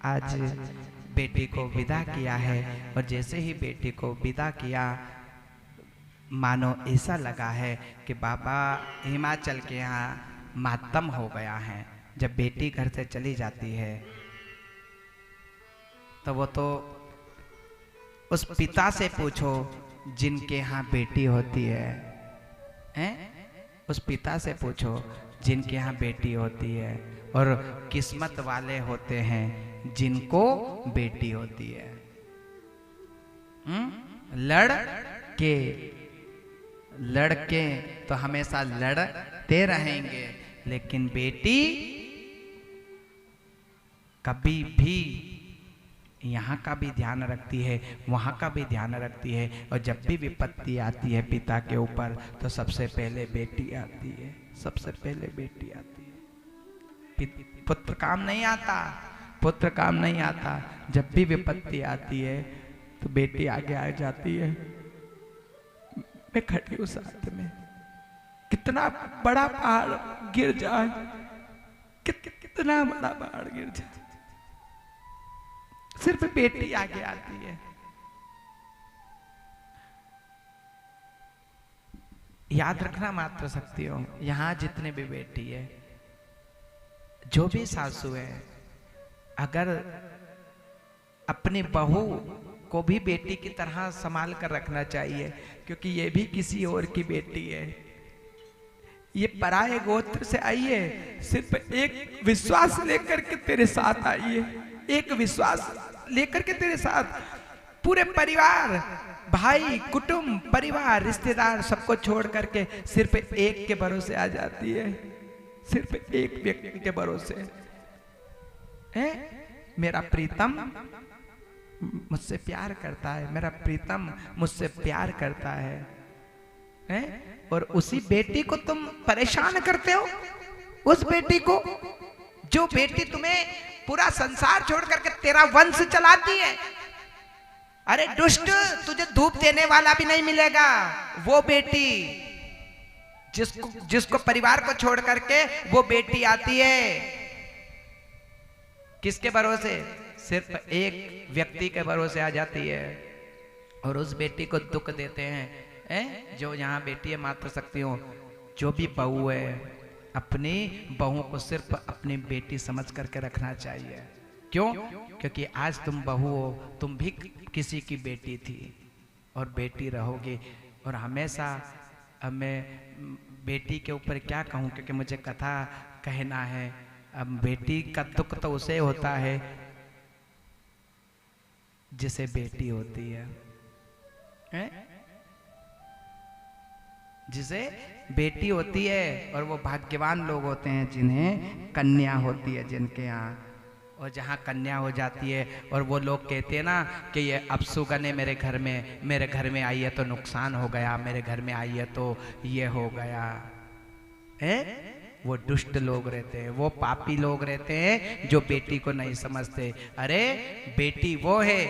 आज बेटी को विदा किया है। और जैसे ही बेटी को विदा किया, मानो ऐसा लगा है कि बाबा हिमाचल के यहाँ मातम हो गया है। जब बेटी घर से चली जाती है तो वो तो उस पिता से पूछो जिनके यहाँ बेटी होती है, हैं? उस पिता से पूछो जिनके यहाँ बेटी होती है, और किस्मत वाले होते हैं जिनको बेटी होती है। लड़के तो हमेशा लड़ते रहेंगे, लेकिन बेटी कभी भी यहाँ का भी ध्यान रखती है, वहाँ का भी ध्यान रखती है। और जब भी विपत्ति आती है पिता के ऊपर तो सबसे पहले बेटी आती है, सबसे पहले बेटी आती है। पुत्र काम नहीं आता, पुत्र काम नहीं आता। जब भी विपत्ति आती है तो बेटी आगे आ जाती है। मैं खड़ी हूँ साथ में, कितना बड़ा पहाड़ गिर जाए, कितना बड़ा पहाड़ गिर जाए, सिर्फ बेटी आगे आती है। याद रखना मात्र शक्ति हो, यहां जितने भी बेटी है, जो भी सासू है, अगर अपनी बहू को भी बेटी की तरह संभाल कर रखना चाहिए, क्योंकि ये भी किसी और की बेटी है। ये पराये गोत्र से आई है, सिर्फ एक विश्वास लेकर के तेरे साथ आई है, एक विश्वास लेकर के तेरे साथ। पूरे परिवार, भाई, कुटुंब, परिवार, रिश्तेदार सबको छोड़ करके सिर्फ एक के भरोसे आ जाती है, सिर्फ एक व्यक्ति के भरोसे है। मेरा प्रीतम मुझसे प्यार करता है, मेरा प्रीतम मुझसे प्यार करता है? और उसी बेटी को तुम परेशान करते हो, उस बेटी को, जो बेटी तुम्हें पूरा संसार छोड़ करके तेरा वंश चलाती है। अरे दुष्ट, तुझे धूप देने वाला भी नहीं मिलेगा। वो बेटी जिसको परिवार को छोड़ करके वो बेटी आती है, किसके भरोसे? सिर्फ एक व्यक्ति के भरोसे आ जाती है, और उस बेटी को दुख देते हैं। जो यहाँ बेटी है मात्र शक्ति हो, जो भी बहू है, अपनी बहू को सिर्फ अपनी बेटी समझ करके रखना चाहिए। क्यों? क्योंकि आज तुम बहू हो, तुम भी किसी की बेटी थी और बेटी रहोगी। और हमेशा मैं बेटी के ऊपर क्या कहूँ, क्योंकि मुझे कथा कहना है। अब बेटी का दुख तो उसे होता है जिसे बेटी होती है, जिसे बेटी होती है। और वो भाग्यवान लोग होते हैं जिन्हें कन्या होती है, जिनके यहाँ। और जहाँ कन्या हो जाती है, और वो लोग कहते हैं ना कि ये अपशुगन है मेरे घर में आई है तो नुकसान हो गया, मेरे घर में आई है तो ये हो गया है। वो दुष्ट लोग रहते हैं, वो पापी लोग रहते हैं जो बेटी को नहीं समझते। अरे बेटी वो है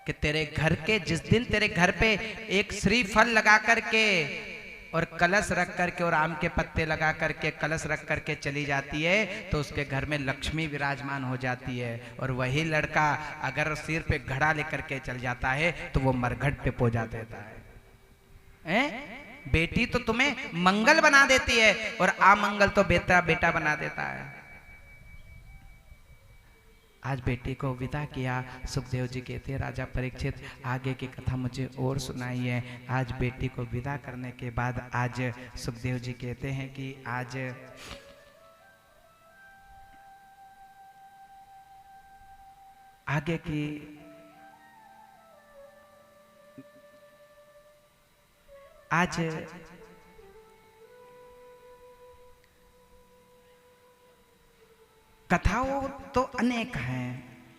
कि तेरे घर के, जिस दिन तेरे घर पे एक श्रीफल लगा करके और कलश रख करके और आम के पत्ते लगा करके कलश रख करके चली जाती है, तो उसके घर में लक्ष्मी विराजमान हो जाती है। और वही लड़का अगर सिर पे घड़ा लेकर के चल जाता है तो वो मरघट पे पहुंचा देता है। बेटी तो तुम्हें मंगल बना देती है और अमंगल तो बेटा बना देता है। आज बेटी को विदा किया। सुखदेव जी कहते हैं, राजा परीक्षित आगे की कथा मुझे और सुनाई है। आज बेटी को विदा करने के बाद आज सुखदेव जी कहते हैं कि आज आगे की कथाओं तो अनेक हैं,